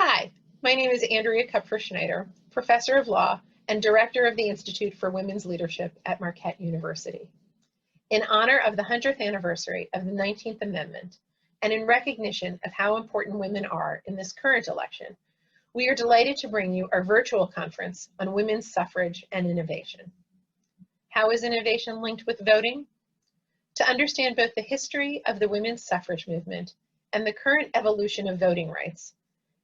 Hi, my name is Andrea Kupfer-Schneider, Professor of Law and Director of the Institute for Women's Leadership at Marquette University. In honor of the 100th anniversary of the 19th Amendment, and in recognition of how important women are in this current election, we are delighted to bring you our virtual conference on women's suffrage and innovation. How is innovation linked with voting? To understand both the history of the women's suffrage movement and the current evolution of voting rights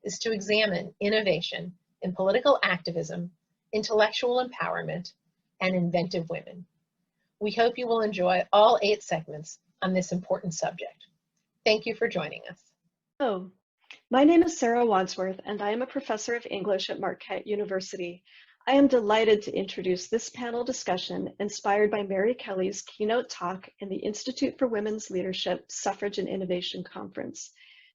is to examine innovation in political activism, intellectual empowerment, and inventive women. We hope you will enjoy all 8 segments on this important subject. Thank you for joining us. Hello, my name is Sarah Wadsworth, and I am a professor of English at Marquette University. I am delighted to introduce this panel discussion inspired by Mary Kelley's keynote talk in the Institute for Women's Leadership Suffrage and Innovation Conference.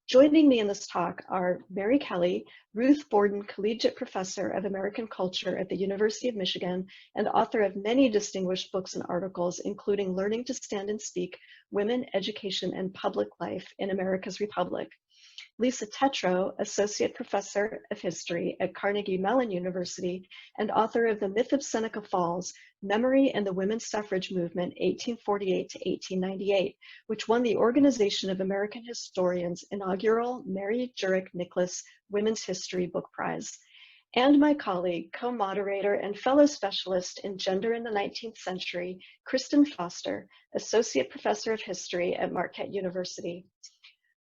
Joining me in this talk are Mary Kelley, Ruth Borden Collegiate Professor of American Culture at the University of Michigan and author of many distinguished books and articles, including Learning to Stand and Speak, Women, Education, and Public Life in America's Republic. Lisa Tetrault, Associate Professor of History at Carnegie Mellon University and author of The Myth of Seneca Falls, Memory and the Women's Suffrage Movement, 1848 to 1898, which won the Organization of American Historians' inaugural Mary Jurek Nicholas Women's History Book Prize. And my colleague, co-moderator, and fellow specialist in gender in the 19th century, Kristen Foster, Associate Professor of History at Marquette University.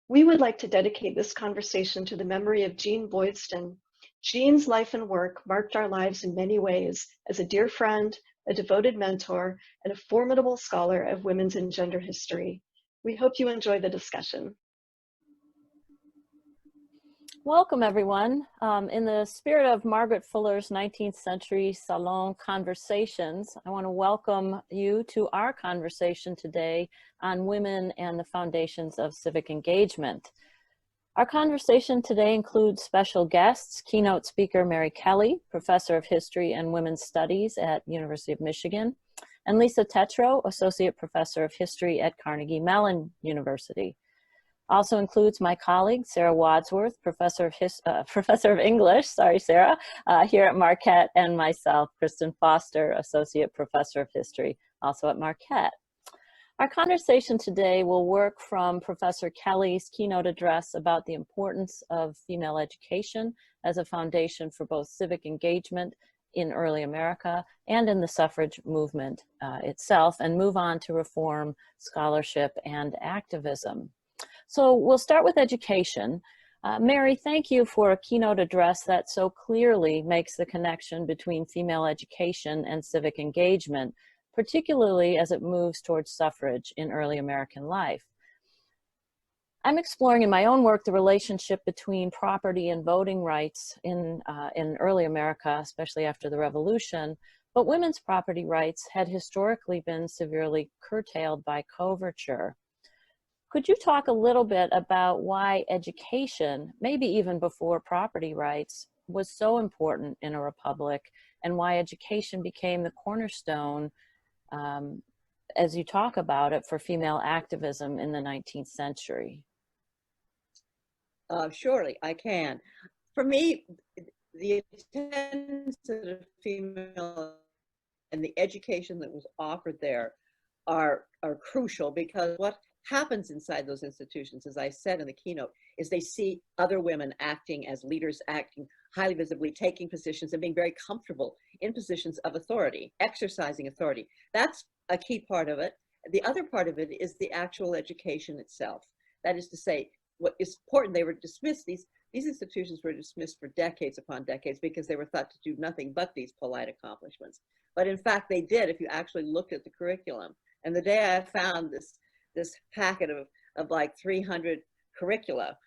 We would like to dedicate this conversation to the memory of Jean Boydston. Jean's life and work marked our lives in many ways as a dear friend, a devoted mentor, and a formidable scholar of women's and gender history. We hope you enjoy the discussion. Welcome, everyone. In the spirit of Margaret Fuller's 19th century salon conversations, I want to welcome you to our conversation today on women and the foundations of civic engagement. Our conversation today includes special guests, keynote speaker Mary Kelley, Professor of History and Women's Studies at University of Michigan, and Lisa Tetrault, Associate Professor of History at Carnegie Mellon University. Also includes my colleague, Sarah Wadsworth, Professor of English, sorry, Sarah, here at Marquette, and myself, Kristen Foster, Associate Professor of History, also at Marquette. Our conversation today will work from Professor Kelley's keynote address about the importance of female education as a foundation for both civic engagement in early America and in the suffrage movement itself, and move on to reform, scholarship, and activism. So we'll start with education. Mary, thank you for a keynote address that so clearly makes the connection between female education and civic engagement, particularly as it moves towards suffrage in early American life. I'm exploring in my own work the relationship between property and voting rights in early America, especially after the Revolution, but women's property rights had historically been severely curtailed by coverture. Could you talk a little bit about why education, maybe even before property rights, was so important in a republic, and why education became the cornerstone, as you talk about it, for female activism in the 19th century? Surely, I can. For me, the attendance of the female and the education that was offered there are crucial, because what happens inside those institutions, as I said in the keynote, is they see other women acting as leaders, acting highly visibly, taking positions and being very comfortable in positions of authority, exercising authority. That's a key part of it. The other part of it is the actual education itself. That is to say, what is important, they were dismissed, these institutions were dismissed for decades upon decades because they were thought to do nothing but these polite accomplishments. But in fact, they did, if you actually looked at the curriculum. And the day I found this packet of like 300 curricula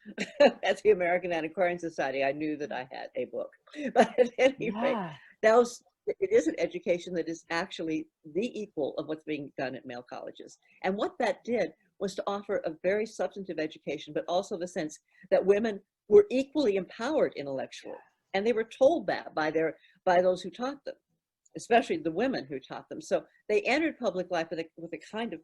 at the American Antiquarian Society, I knew that I had a book. But at any rate, it is an education that is actually the equal of what's being done at male colleges. And what that did was to offer a very substantive education, but also the sense that women were equally empowered intellectually. And they were told that by those who taught them, especially the women who taught them. So they entered public life with a kind of,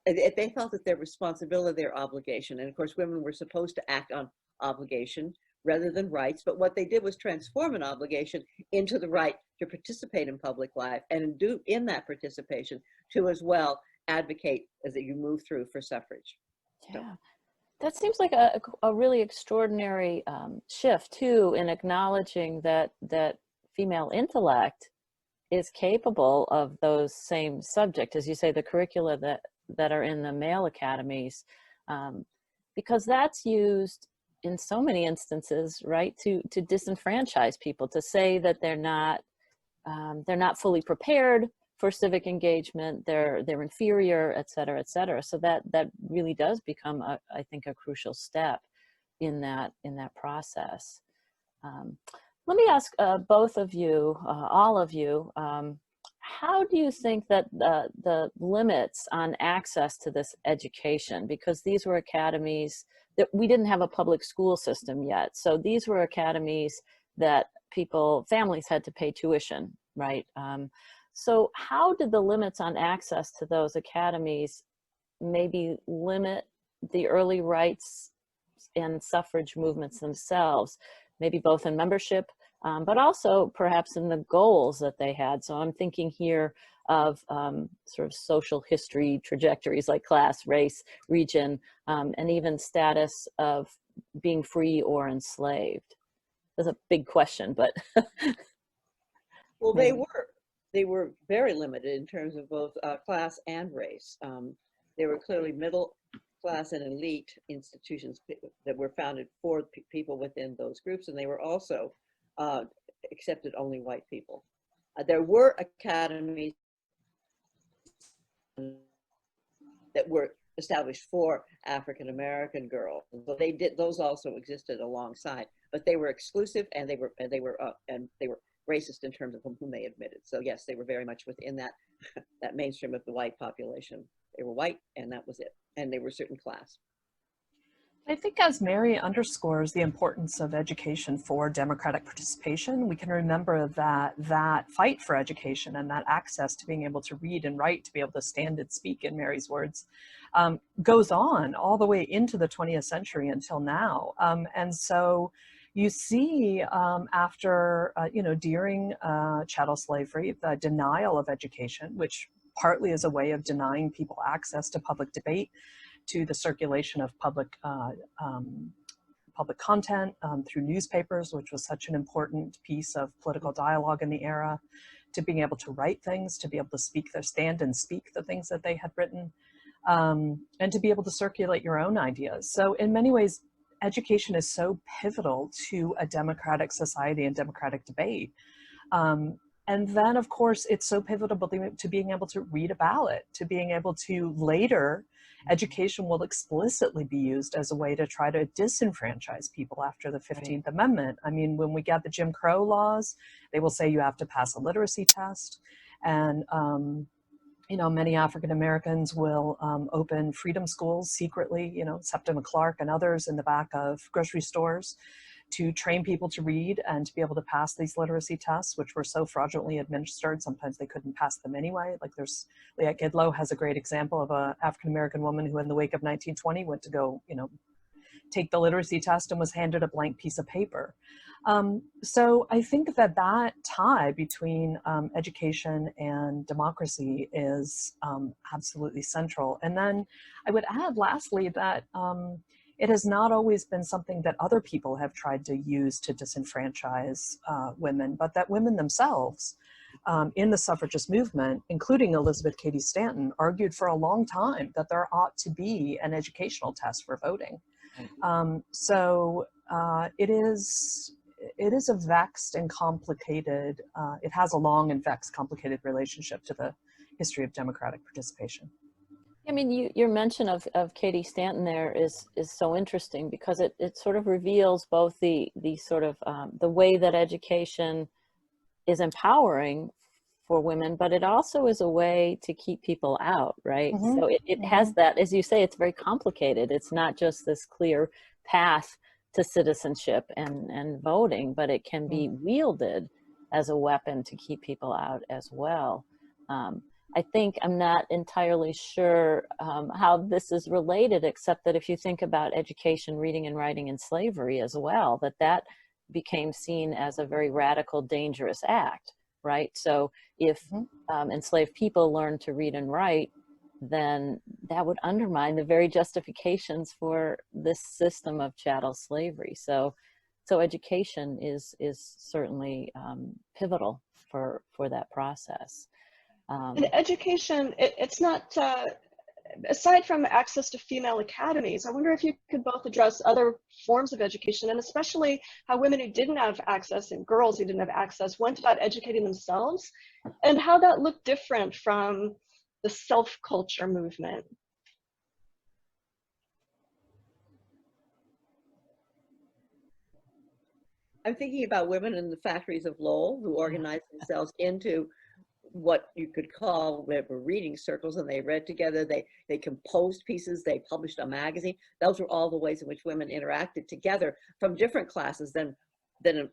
they felt that their responsibility, their obligation, and of course women were supposed to act on obligation, rather than rights, but what they did was transform an obligation into the right to participate in public life, and do in that participation to as well advocate as you move through for suffrage. Yeah. That seems like a really extraordinary shift too, in acknowledging that female intellect is capable of those same subjects, as you say, the curricula that are in the male academies, because that's used in so many instances, right, to disenfranchise people, to say that they're not fully prepared for civic engagement, they're inferior, et cetera, et cetera. So that really does become, I think, a crucial step in that process. Let me ask both of you, all of you, how do you think that the limits on access to this education, because these were academies that we didn't have a public school system yet. So these were academies that families had to pay tuition, right? So how did the limits on access to those academies maybe limit the early rights and suffrage movements themselves, maybe both in membership, but also perhaps in the goals that they had? So I'm thinking here of sort of social history trajectories like class, race, region, and even status of being free or enslaved. That's a big question, but. Well, they were very limited in terms of both class and race. They were clearly middle class and elite institutions that were founded for people within those groups, and they were also accepted only white people. There were academies that were established for African American girls, so those also existed alongside, but they were exclusive, and they were racist in terms of whom they admitted. So yes, they were very much within that mainstream of the white population. They were white, and that was it. And they were a certain class. I think as Mary underscores the importance of education for democratic participation, we can remember that fight for education and that access to being able to read and write, to be able to stand and speak, in Mary's words, goes on all the way into the 20th century until now. And so you see after, during chattel slavery, the denial of education, which partly is a way of denying people access to public debate, to the circulation of public content through newspapers, which was such an important piece of political dialogue in the era, to being able to write things, to be able to stand and speak the things that they had written, and to be able to circulate your own ideas. So in many ways, education is so pivotal to a democratic society and democratic debate. And then, of course, it's so pivotal to being able to read a ballot, to being able to later, education will explicitly be used as a way to try to disenfranchise people after the 15th Amendment. I mean, when we got the Jim Crow laws, they will say you have to pass a literacy test. And, many African Americans will open freedom schools secretly, Septima Clark and others in the back of grocery stores, to train people to read and to be able to pass these literacy tests, which were so fraudulently administered, sometimes they couldn't pass them anyway. Like Leah Gidlow has a great example of an African-American woman who in the wake of 1920 went to go, take the literacy test and was handed a blank piece of paper. So I think that tie between education and democracy is absolutely central. And then I would add lastly that it has not always been something that other people have tried to use to disenfranchise women, but that women themselves in the suffragist movement, including Elizabeth Cady Stanton, argued for a long time that there ought to be an educational test for voting. It is a vexed and complicated, it has a long and vexed, complicated relationship to the history of democratic participation. I mean, your mention of Cady Stanton there is so interesting, because it sort of reveals both the sort of the way that education is empowering for women, but it also is a way to keep people out, right? Mm-hmm. So it has that, as you say, it's very complicated. It's not just this clear path to citizenship and voting, but it can be wielded as a weapon to keep people out as well. I think I'm not entirely sure how this is related, except that if you think about education, reading and writing in slavery as well, that became seen as a very radical, dangerous act, right? So if enslaved people learn to read and write, then that would undermine the very justifications for this system of chattel slavery. So education is certainly pivotal for that process. And education, it's not, aside from access to female academies, I wonder if you could both address other forms of education, and especially how women who didn't have access and girls who didn't have access went about educating themselves, and how that looked different from the self-culture movement. I'm thinking about women in the factories of Lowell who organized themselves into what you could call reading circles, and they read together, they composed pieces, they published a magazine. Those were all the ways in which women interacted together from different classes than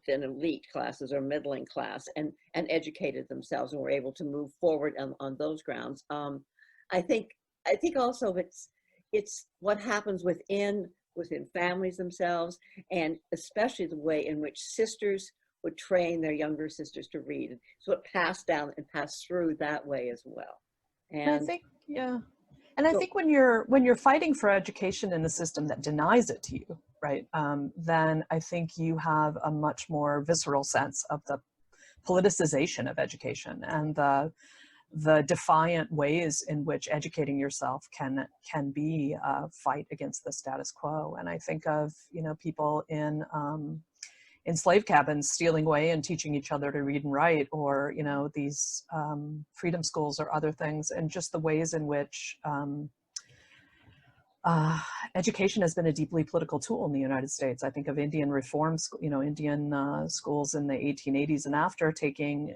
elite classes or middling class, and educated themselves and were able to move forward on those grounds. I think also it's what happens within families themselves, and especially the way in which sisters would train their younger sisters to read. So it passed down and passed through that way as well. And I think, yeah. And I think when you're fighting for education in a system that denies it to you, right, then I think you have a much more visceral sense of the politicization of education and the defiant ways in which educating yourself can be a fight against the status quo. And I think of, people in slave cabins stealing away and teaching each other to read and write, or these freedom schools or other things, and just the ways in which education has been a deeply political tool in the United States. I think of Indian reform, Indian schools in the 1880s and after, taking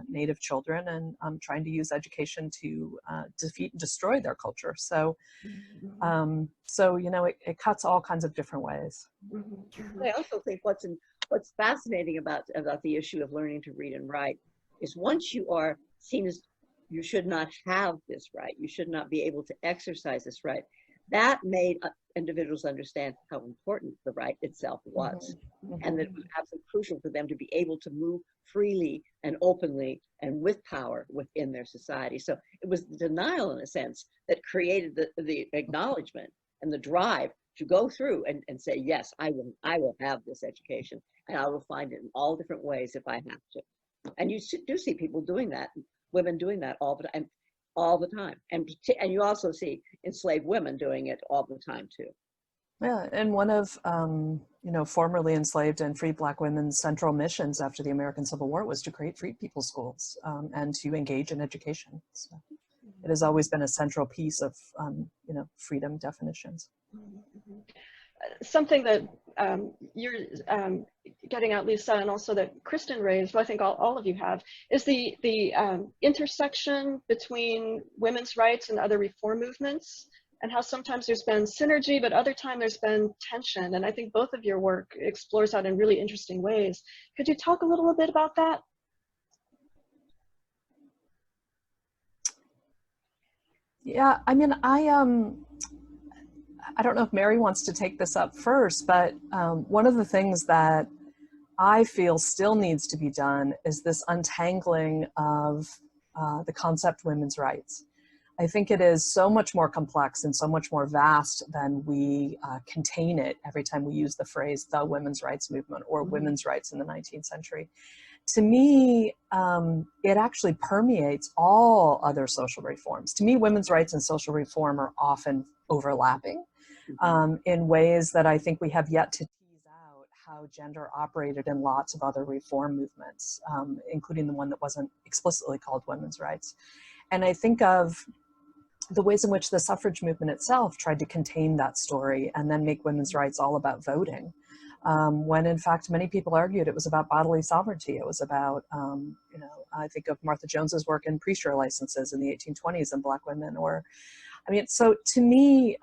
Native children and trying to use education to defeat and destroy their culture. So, it cuts all kinds of different ways. I also think what's fascinating about the issue of learning to read and write is once you are seen as you should not have this right, you should not be able to exercise this right, that made individuals understand how important the right itself was, and that it was absolutely crucial for them to be able to move freely and openly and with power within their society. So it was the denial, in a sense, that created the acknowledgement and the drive to go through and say, yes, I will have this education, and I will find it in all different ways if I have to. And you do see people doing that, women doing that all the time. And you also see enslaved women doing it all the time too. Yeah, and one of formerly enslaved and freed Black women's central missions after the American Civil War was to create freed people's schools and to engage in education. So it has always been a central piece of freedom definitions. Something that you're getting at, Lisa, and also that Kristen raised, I think all of you have, is the intersection between women's rights and other reform movements, and how sometimes there's been synergy, but other times there's been tension. And I think both of your work explores that in really interesting ways. Could you talk a little bit about that? Yeah, I mean, I don't know if Mary wants to take this up first, but one of the things that I feel still needs to be done is this untangling of the concept women's rights. I think it is so much more complex and so much more vast than we contain it every time we use the phrase the women's rights movement or women's rights in the 19th century. To me, it actually permeates all other social reforms. To me, women's rights and social reform are often overlapping in ways that I think we have yet to tease out how gender operated in lots of other reform movements, including the one that wasn't explicitly called women's rights. And I think of the ways in which the suffrage movement itself tried to contain that story and then make women's rights all about voting, when in fact many people argued it was about bodily sovereignty. It was about, I think of Martha Jones's work in pre-sure licenses in the 1820s and Black women, so to me,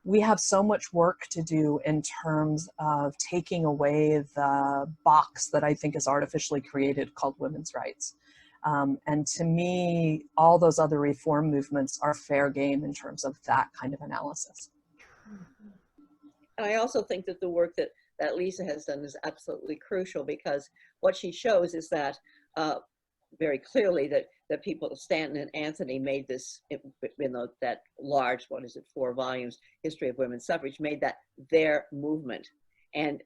we have so much work to do in terms of taking away the box that I think is artificially created called women's rights. And to me, all those other reform movements are fair game in terms of that kind of analysis. And I also think that the work that Lisa has done is absolutely crucial, because what she shows is that very clearly that people, Stanton and Anthony, made this, that large, 4 volumes, History of Women's Suffrage, made that their movement, and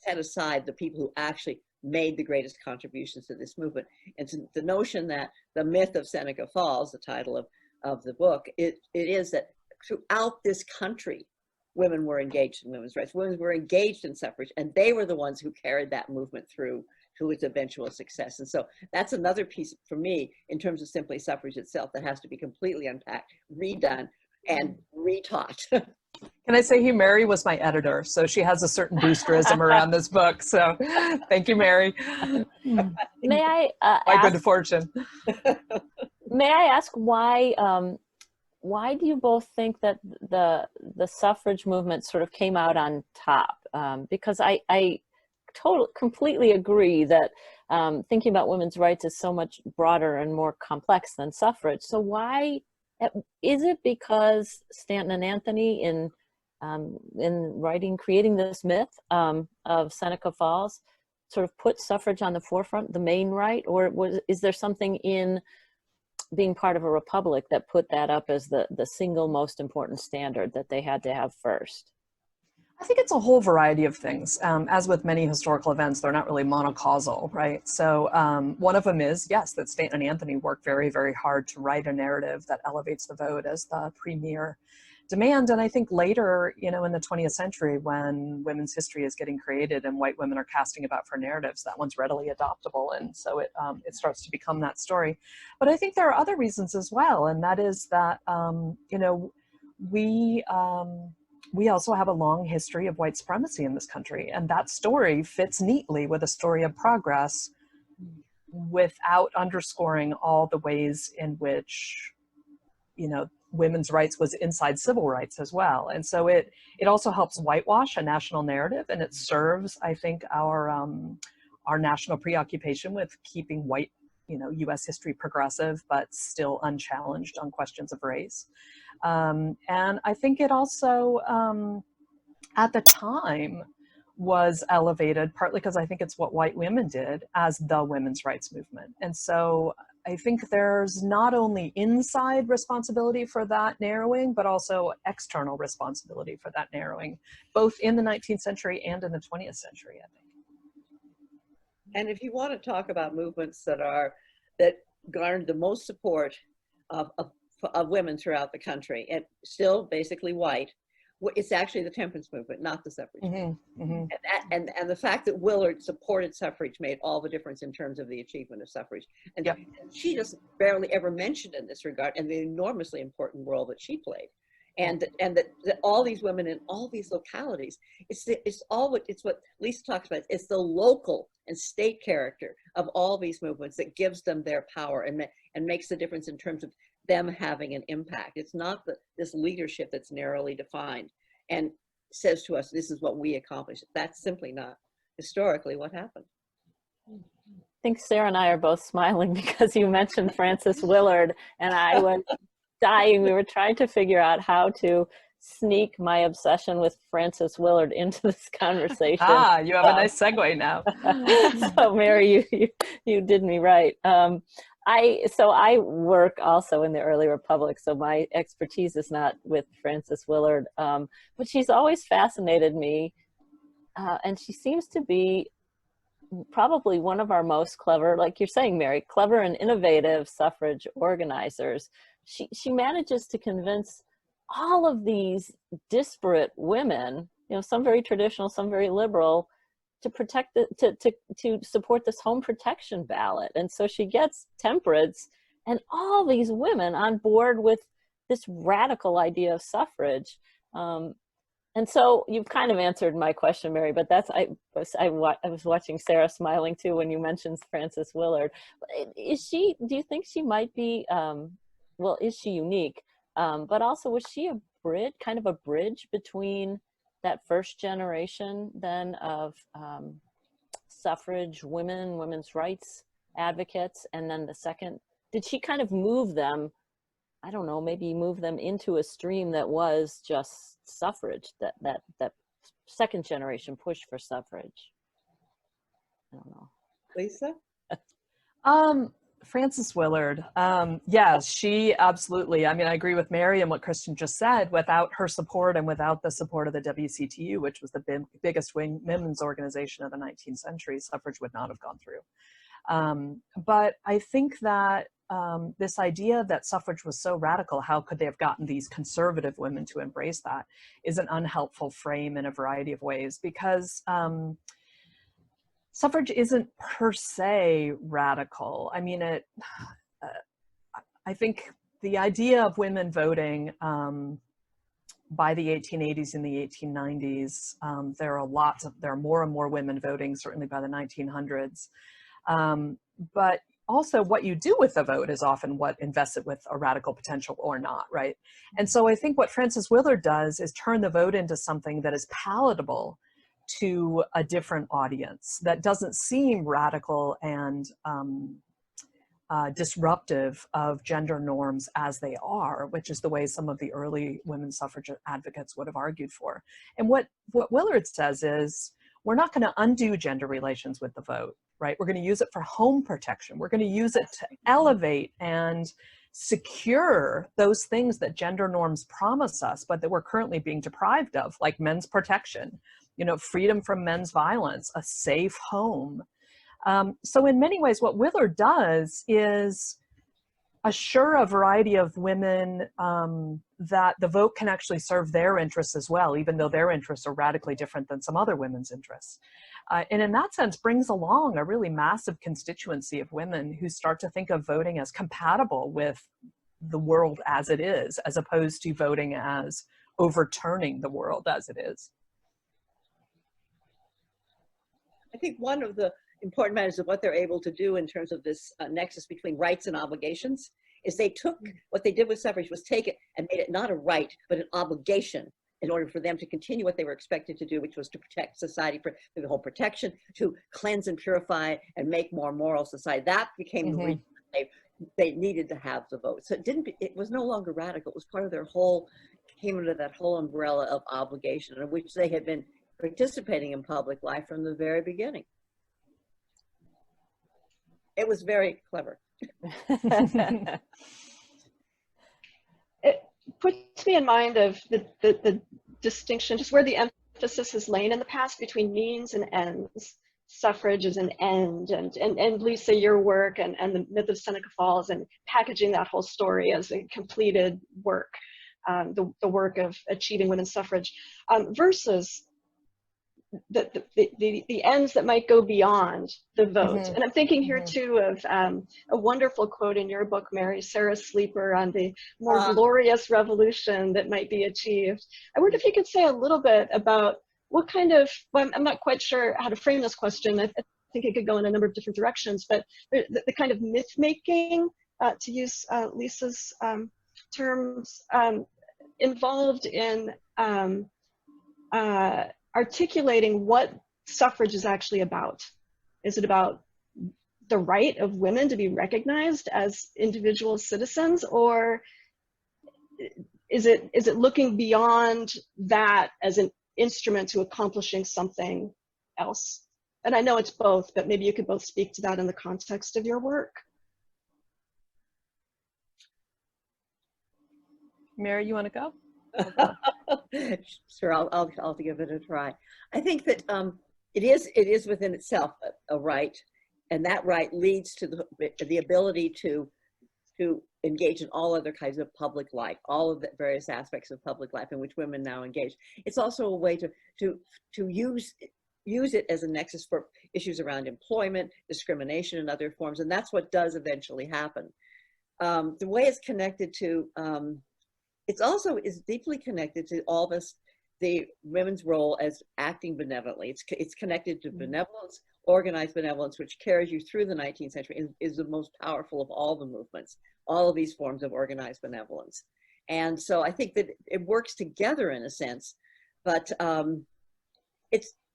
set aside the people who actually made the greatest contributions to this movement. And so the notion that the myth of Seneca falls, the title of the book, it is that throughout this country, women were engaged in women's rights. Women were engaged in suffrage, and they were the ones who carried that movement through to its eventual success. And so that's another piece for me in terms of simply suffrage itself that has to be completely unpacked, redone, and retaught. Can I say Mary was my editor, so she has a certain boosterism around this book. So thank you, Mary. May I My good fortune. May I ask why do you both think that the suffrage movement sort of came out on top? Because I completely agree that thinking about women's rights is so much broader and more complex than suffrage. So why is it? Because Stanton and Anthony in creating this myth of Seneca Falls sort of put suffrage on the forefront, the main right, or is there something in being part of a republic that put that up as the single most important standard that they had to have first? I think it's a whole variety of things. As with many historical events, they're not really monocausal, right? So one of them is, yes, that Stanton and Anthony worked very, very hard to write a narrative that elevates the vote as the premier demand. And I think later, in the 20th century, when women's history is getting created and white women are casting about for narratives, that one's readily adoptable. And so it starts to become that story. But I think there are other reasons as well. And that is that, we also have a long history of white supremacy in this country. And that story fits neatly with a story of progress without underscoring all the ways in which, women's rights was inside civil rights as well. And so it also helps whitewash a national narrative, and it serves, I think, our national preoccupation with keeping white, U.S. history progressive, but still unchallenged on questions of race. And I think it also, at the time, was elevated, partly because I think it's what white women did, as the women's rights movement. And so I think there's not only inside responsibility for that narrowing, but also external responsibility for that narrowing, both in the 19th century and in the 20th century, I think. And if you want to talk about movements that garnered the most support of women throughout the country, and still basically white, it's actually the temperance movement, not the suffrage movement. Mm-hmm. And the fact that Willard supported suffrage made all the difference in terms of the achievement of suffrage. And yep. She just barely ever mentioned in this regard, and the enormously important role that she played. And that all these women in all these localities, it's what Lisa talks about. It's the local and state character of all these movements that gives them their power and makes the difference in terms of them having an impact. It's not this leadership that's narrowly defined and says to us, this is what we accomplished. That's simply not historically what happened. I think Sarah and I are both smiling because you mentioned Frances Willard, and I was dying. We were trying to figure out how to sneak my obsession with Frances Willard into this conversation. You have a nice segue now. So Mary, you did me right. I work also in the early republic, so my expertise is not with Frances Willard, but she's always fascinated me, and she seems to be probably one of our most clever, like you're saying, Mary, clever and innovative suffrage organizers. She manages to convince all of these disparate women, some very traditional, some very liberal, to protect to support this home protection ballot. And so she gets temperance and all these women on board with this radical idea of suffrage. And so you've kind of answered my question, Mary, but I was watching Sarah smiling too when you mentioned Frances Willard. Do you think she might be, is she unique? But also, was she kind of a bridge between that first generation then of suffrage women's rights advocates, and then the second, did she kind of move them, I don't know, maybe move them into a stream that was just suffrage, that second generation push for suffrage? I don't know. Lisa? Frances Willard, yes, she absolutely, I mean, I agree with Mary and what Kristen just said. Without her support and without the support of the WCTU, which was the biggest women's organization of the 19th century, suffrage would not have gone through. But I think that this idea that suffrage was so radical, how could they have gotten these conservative women to embrace that, is an unhelpful frame in a variety of ways, because suffrage isn't per se radical. I mean, I think the idea of women voting by the 1880s and the 1890s, there are more and more women voting, certainly by the 1900s. But also what you do with the vote is often what invests it with a radical potential or not, right? And so I think what Frances Willard does is turn the vote into something that is palatable to a different audience, that doesn't seem radical and disruptive of gender norms as they are, which is the way some of the early women's suffrage advocates would have argued for. And what Willard says is, we're not going to undo gender relations with the vote, right? We're going to use it for home protection. We're going to use it to elevate and secure those things that gender norms promise us, but that we're currently being deprived of, like men's protection, you know, freedom from men's violence, a safe home. So in many ways, what Willard does is assure a variety of women that the vote can actually serve their interests as well, even though their interests are radically different than some other women's interests. And in that sense, brings along a really massive constituency of women who start to think of voting as compatible with the world as it is, as opposed to voting as overturning the world as it is. I think one of the important matters of what they're able to do in terms of this nexus between rights and obligations is they took what they did with suffrage was take it and made it not a right, but an obligation in order for them to continue what they were expected to do, which was to protect society through the whole protection, to cleanse and purify and make more moral society. That became the reason they needed to have the vote. So it was no longer radical. It was part of their whole, came under that whole umbrella of obligation in which they had been participating in public life from the very beginning. It was very clever. It puts me in mind of the distinction, just where the emphasis has lain in the past between means and ends. Suffrage is an end, and Lisa, your work and the Myth of Seneca falls and packaging that whole story as a completed work, the work of achieving women's suffrage, versus the ends that might go beyond the vote. And I'm thinking here too of a wonderful quote in your book, Mary, Sarah Sleeper, on the more glorious revolution that might be achieved. I wonder if you could say a little bit about what kind of, well, I'm not quite sure how to frame this question. I think it could go in a number of different directions, but the kind of myth making, to use Lisa's terms, involved in articulating what suffrage is actually about. Is it about the right of women to be recognized as individual citizens, or is it looking beyond that as an instrument to accomplishing something else? And I know it's both, but maybe you could both speak to that in the context of your work. Mary, you want to go? Sure, I'll give it a try. I think that it is within itself a right, and that right leads to the ability to engage in all other kinds of public life, all of the various aspects of public life in which women now engage. It's also a way to use it as a nexus for issues around employment, discrimination, and other forms, and that's what does eventually happen. The way it's connected to it's also is deeply connected to all this, the women's role as acting benevolently. It's connected to benevolence, organized benevolence, which carries you through the 19th century, is the most powerful of all the movements, all of these forms of organized benevolence. And so I think that it works together in a sense, but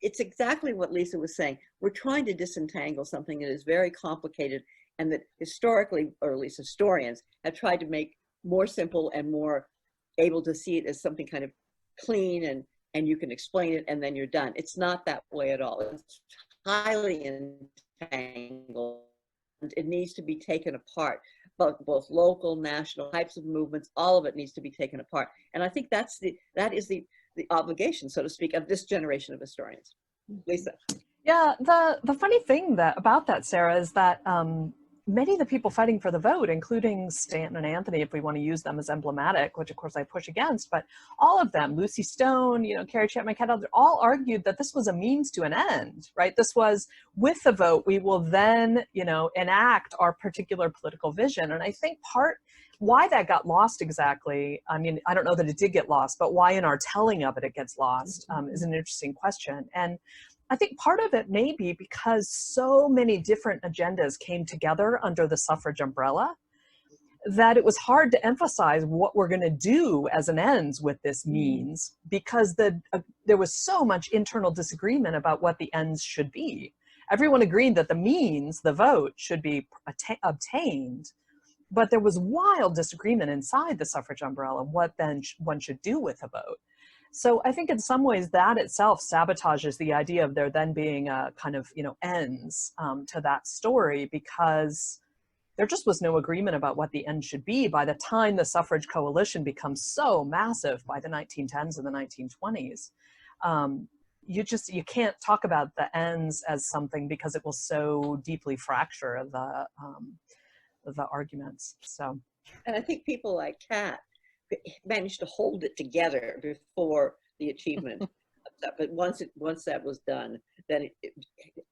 it's exactly what Lisa was saying. We're trying to disentangle something that is very complicated and that historically, or at least historians, have tried to make more simple and more able to see it as something kind of clean and you can explain it and then you're done. It's not that way at all. It's highly entangled. It needs to be taken apart, both local, national types of movements, all of it needs to be taken apart. And I think that is the obligation, so to speak, of this generation of historians. Lisa. Yeah, the funny thing about that, Sarah, is that many of the people fighting for the vote, including Stanton and Anthony, if we want to use them as emblematic, which of course I push against, but all of them, Lucy Stone, Carrie Chapman Cattell, all argued that this was a means to an end, right? This was, with the vote, we will then, enact our particular political vision. And I think why that got lost exactly, I mean, I don't know that it did get lost, but why in our telling of it gets lost is an interesting question. And I think part of it may be because so many different agendas came together under the suffrage umbrella that it was hard to emphasize what we're going to do as an ends with this means, because there was so much internal disagreement about what the ends should be. Everyone agreed that the means, the vote, should be obtained, but there was wild disagreement inside the suffrage umbrella what then one should do with a vote. So I think in some ways that itself sabotages the idea of there then being a kind of, ends to that story, because there just was no agreement about what the end should be by the time the suffrage coalition becomes so massive by the 1910s and the 1920s. You can't talk about the ends as something because it will so deeply fracture the arguments. So, and I think people like Kat managed to hold it together before the achievement of that. But once that was done, then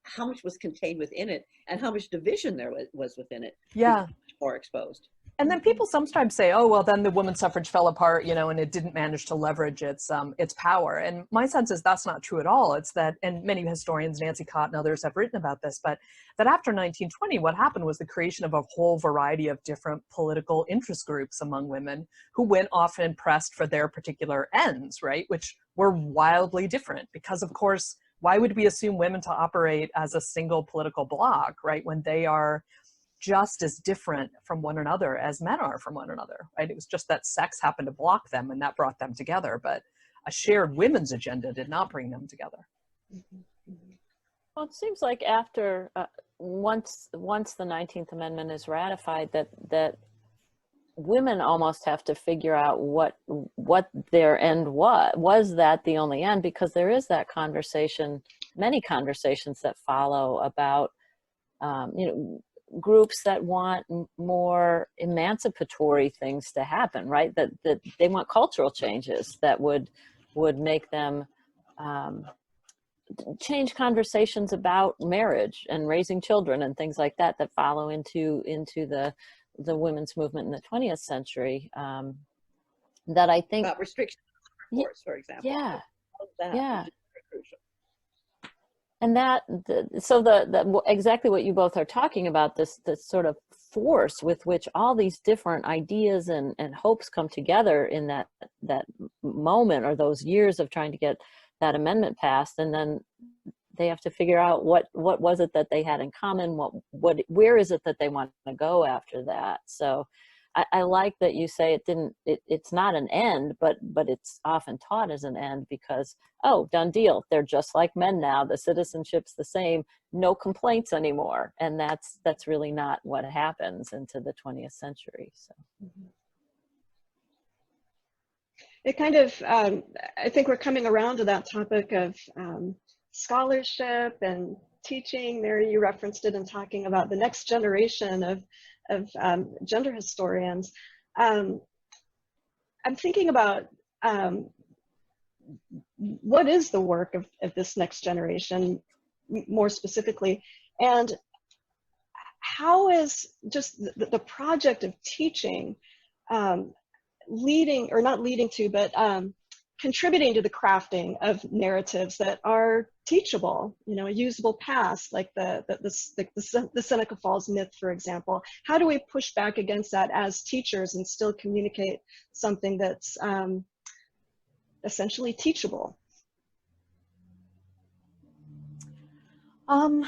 how much was contained within it and how much division there was within it, yeah, more exposed. And then people sometimes say, oh, well, then the women's suffrage fell apart, and it didn't manage to leverage its power. And my sense is that's not true at all. It's that, and many historians, Nancy Cott and others, have written about this, but that after 1920, what happened was the creation of a whole variety of different political interest groups among women who went off and pressed for their particular ends, right? Which were wildly different because, of course, why would we assume women to operate as a single political bloc, right? When they are just as different from one another as men are from one another, right? It was just that sex happened to block them and that brought them together, but a shared women's agenda did not bring them together. Well, it seems like after, once the 19th Amendment is ratified, that women almost have to figure out what their end was. Was that the only end? Because there is that conversation, many conversations that follow about, groups that want more emancipatory things to happen, right? That they want cultural changes that would make them change conversations about marriage and raising children and things like that follow into the women's movement in the 20th century. That I think about restrictions, of course, for example. Yeah, that yeah. is crucial. And exactly what you both are talking about, this sort of force with which all these different ideas and hopes come together in that moment, or those years of trying to get that amendment passed, and then they have to figure out what was it that they had in common, where is it that they want to go after that. So I like that you say it's not an end, but it's often taught as an end because, oh, done deal. They're just like men now. The citizenship's the same. No complaints anymore. And that's really not what happens into the 20th century. So. It kind of, I think we're coming around to that topic of scholarship and teaching. Mary, you referenced it in talking about the next generation of gender historians. I'm thinking about what is the work of this next generation more specifically, and how is just the project of teaching leading, or not leading to, but contributing to the crafting of narratives that are teachable, a usable past, like the Seneca Falls myth, for example. How do we push back against that as teachers and still communicate something that's essentially teachable? Um,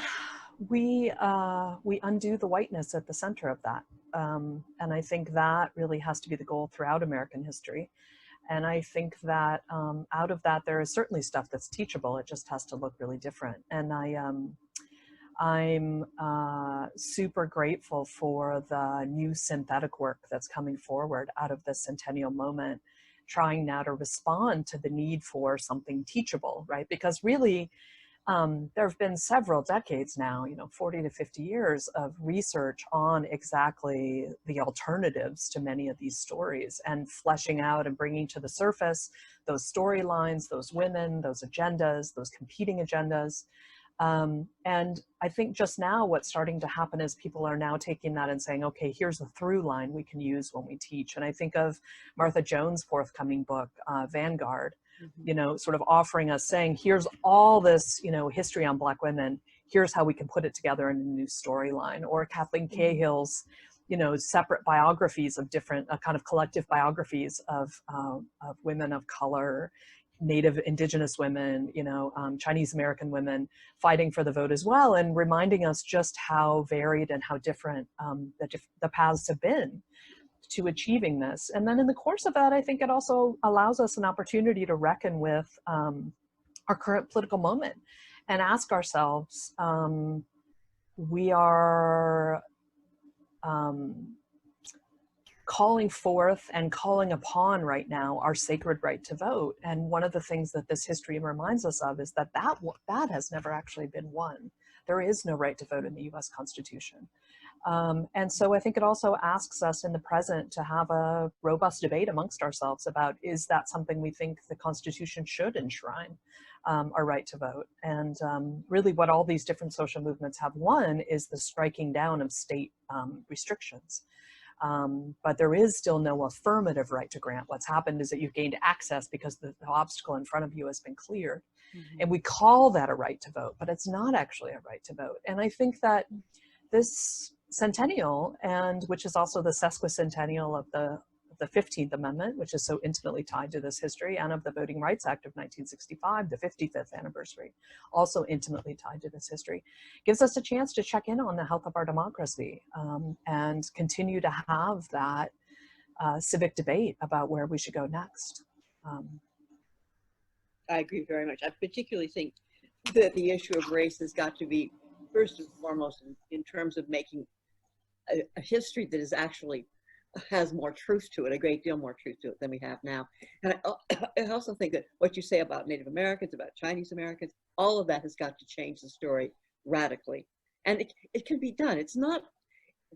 we undo the whiteness at the center of that. And I think that really has to be the goal throughout American history. And I think that out of that, there is certainly stuff that's teachable. It just has to look really different. And I'm super grateful for the new synthetic work that's coming forward out of the centennial moment, trying now to respond to the need for something teachable, right? Because really, there have been several decades now, 40 to 50 years of research on exactly the alternatives to many of these stories, and fleshing out and bringing to the surface those storylines, those women, those agendas, those competing agendas. And I think just now what's starting to happen is people are now taking that and saying, okay, here's a through line we can use when we teach. And I think of Martha Jones' forthcoming book, Vanguard, sort of offering us, saying, here's all this, history on Black women. Here's how we can put it together in a new storyline. Or Kathleen Cahill's, separate biographies of different kind of collective biographies of women of color, Native Indigenous women, Chinese American women fighting for the vote as well, and reminding us just how varied and how different the paths have been to achieving this. And then in the course of that, I think it also allows us an opportunity to reckon with our current political moment and ask ourselves, we are calling forth and calling upon right now our sacred right to vote. And one of the things that this history reminds us of is that has never actually been won. There is no right to vote in the US Constitution. And so I think it also asks us in the present to have a robust debate amongst ourselves about, is that something we think the Constitution should enshrine, our right to vote? And really what all these different social movements have won is the striking down of state restrictions. But there is still no affirmative right to grant. What's happened is that you've gained access because the obstacle in front of you has been cleared. And we call that a right to vote, but it's not actually a right to vote. And I think that this centennial, and which is also the sesquicentennial of the 15th Amendment, which is so intimately tied to this history, and of the Voting Rights Act of 1965, the 55th anniversary, also intimately tied to this history, gives us a chance to check in on the health of our democracy, and continue to have that civic debate about where we should go next. I agree very much. I particularly think that the issue of race has got to be first and foremost in terms of making a history that is actually has more truth to it, a great deal more truth to it than we have now. And I also think that what you say about Native Americans, about Chinese Americans, all of that has got to change the story radically. And it can be done. It's not,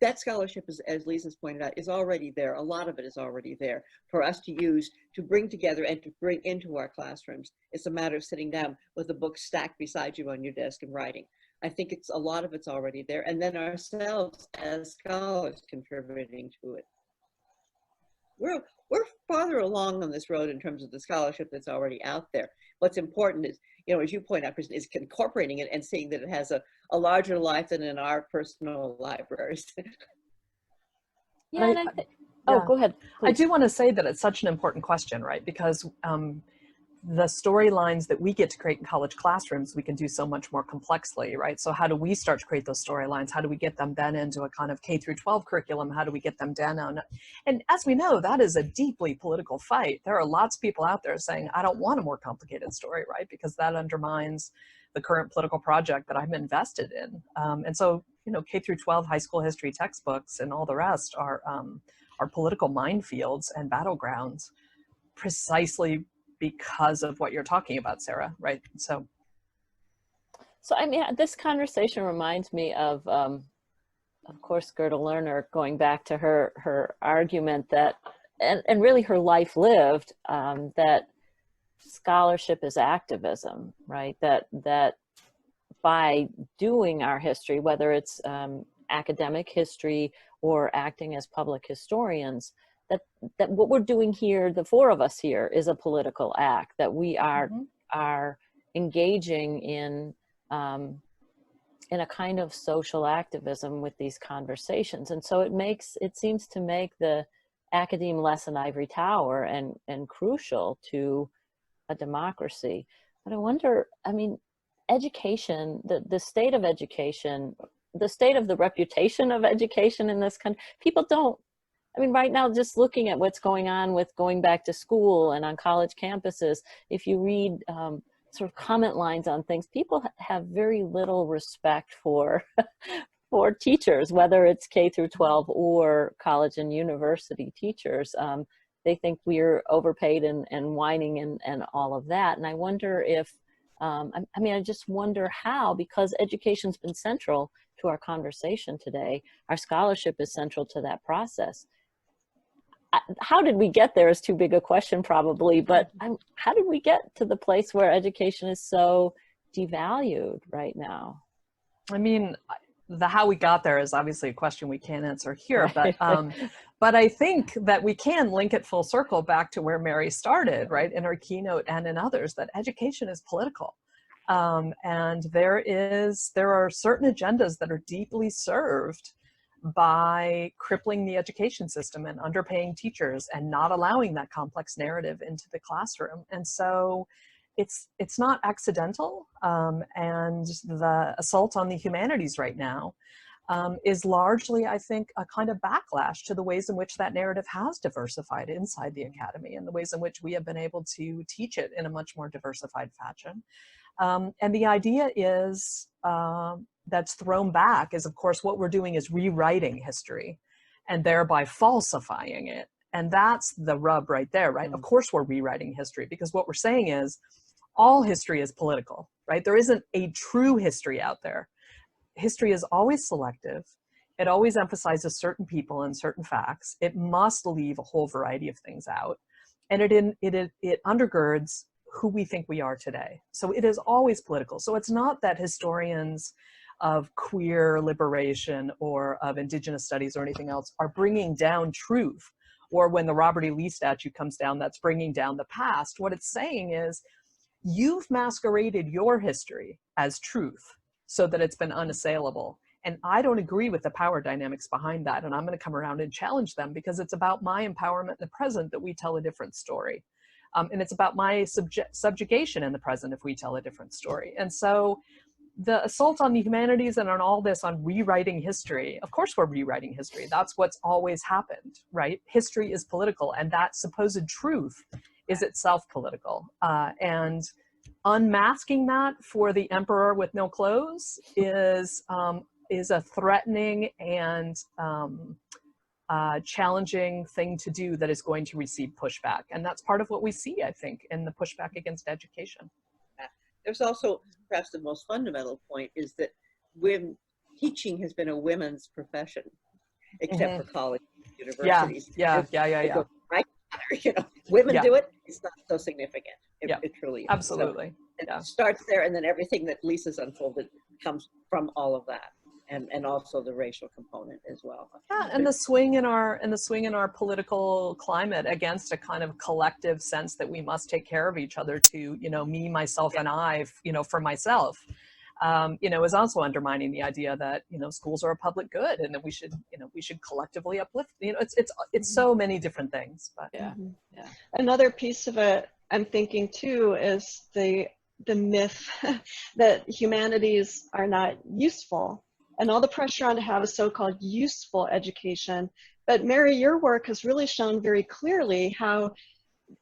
that scholarship, as Lisa's pointed out, is already there. A lot of it is already there for us to use, to bring together and to bring into our classrooms. It's a matter of sitting down with a book stacked beside you on your desk and writing. I think a lot of it's already there. And then ourselves as scholars contributing to it. We're farther along on this road in terms of the scholarship that's already out there. What's important is, as you point out, Kristen, is incorporating it and seeing that it has a larger life than in our personal libraries. Yeah, and oh, go ahead, please. I do want to say that it's such an important question, right? Because the storylines that we get to create in college classrooms, we can do so much more complexly, right? So how do we start to create those storylines? How do we get them then into a kind of K through 12 curriculum? How do we get them down? And as we know, that is a deeply political fight. There are lots of people out there saying, I don't want a more complicated story, right? Because that undermines the current political project that I'm invested in. And so, K through 12 high school history textbooks and all the rest are political minefields and battlegrounds, precisely because of what you're talking about, Sarah, right? So I mean, this conversation reminds me of course, Gerda Lerner, going back to her argument that, and really her life lived, that scholarship is activism, right? That by doing our history, whether it's academic history or acting as public historians, that what we're doing here, the four of us here, is a political act, that we are engaging in a kind of social activism with these conversations. And so it seems to make the academe less an ivory tower and crucial to a democracy. But I wonder, I mean, education, the state of education, the state of the reputation of education in this country, people don't, I mean, right now, just looking at what's going on with going back to school and on college campuses, if you read sort of comment lines on things, people have very little respect for for teachers, whether it's K through 12 or college and university teachers. They think we're overpaid and whining and all of that. And I wonder if, I mean, I just wonder how, because education's been central to our conversation today, our scholarship is central to that process. How did we get there is too big a question probably, but how did we get to the place where education is so devalued right now? I mean, the how we got there is obviously a question we can't answer here, but I think that we can link it full circle back to where Mary started, right, in her keynote and in others, that education is political. And there are certain agendas that are deeply served by crippling the education system and underpaying teachers and not allowing that complex narrative into the classroom. And so it's not accidental. And the assault on the humanities right now is largely, I think, a kind of backlash to the ways in which that narrative has diversified inside the academy and the ways in which we have been able to teach it in a much more diversified fashion. And the idea is, that's thrown back is, of course, what we're doing is rewriting history and thereby falsifying it. And that's the rub right there, right? Of course we're rewriting history, because what we're saying is all history is political, right? There isn't a true history out there. History is always selective. It always emphasizes certain people and certain facts. It must leave a whole variety of things out. And it undergirds who we think we are today. So it is always political. So it's not that historians of queer liberation or of indigenous studies or anything else are bringing down truth, or when the Robert E. Lee statue comes down, that's bringing down the past. What it's saying is, you've masqueraded your history as truth so that it's been unassailable. And I don't agree with the power dynamics behind that. And I'm going to come around and challenge them, because it's about my empowerment in the present that we tell a different story. And it's about my subjugation in the present if we tell a different story. And so the assault on the humanities and on all this, on rewriting history, of course we're rewriting history. That's what's always happened, right? History is political, and that supposed truth is itself political. And unmasking that for the emperor with no clothes is a threatening and challenging thing to do that is going to receive pushback. And that's part of what we see, I think, in the pushback against education. There's also perhaps the most fundamental point is that teaching has been a women's profession, except for college universities. Yeah. Right? You know, women do it, it's not so significant. It truly is. Absolutely. So it starts there, and then everything that Lisa's unfolded comes from all of that. And also the racial component as well. Yeah, and the swing in our political climate against a kind of collective sense that we must take care of each other to, you know, me, myself, and I, you know, for myself, you know, is also undermining the idea that, you know, schools are a public good and that we should collectively uplift. You know, it's so many different things. But yeah. Another piece of it I'm thinking too is the myth that humanities are not useful, and all the pressure on to have a so-called useful education. But Mary, your work has really shown very clearly how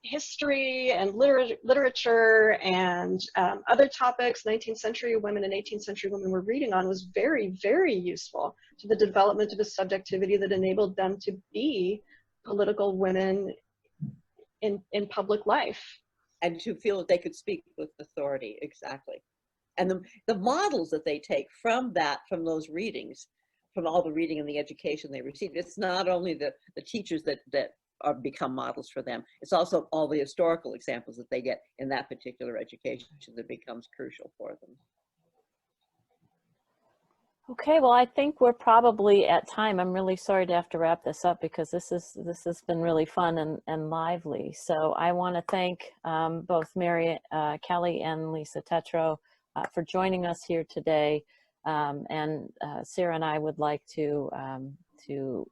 history and literature and other topics 19th century women and 18th century women were reading on was very, very useful to the development of a subjectivity that enabled them to be political women in public life. And to feel that they could speak with authority, exactly. And the models that they take from those readings, from all the reading and the education they received, it's not only the teachers that become models for them, it's also all the historical examples that they get in that particular education that becomes crucial for them. Okay, well, I think we're probably at time. I'm really sorry to have to wrap this up, because this has been really fun and lively. So I want to thank both Mary Kelley and Lisa Tetrault for joining us here today. And Sarah and I would like to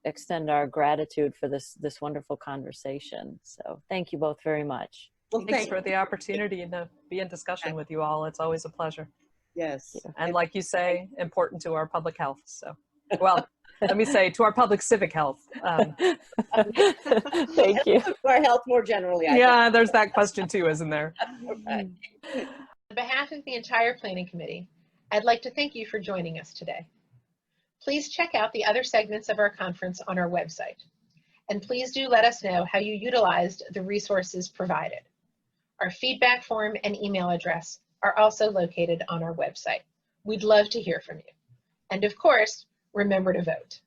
extend our gratitude for this wonderful conversation. So thank you both very much. Well, thanks for the opportunity to be in discussion with you all. It's always a pleasure. Yes. And like you say, important to our public health. So, well, let me say to our public civic health. Thank you. To our health more generally. Yeah, there's that question too, isn't there? Right. On behalf of the entire Planning Committee, I'd like to thank you for joining us today. Please check out the other segments of our conference on our website. And please do let us know how you utilized the resources provided. Our feedback form and email address are also located on our website. We'd love to hear from you. And of course, remember to vote.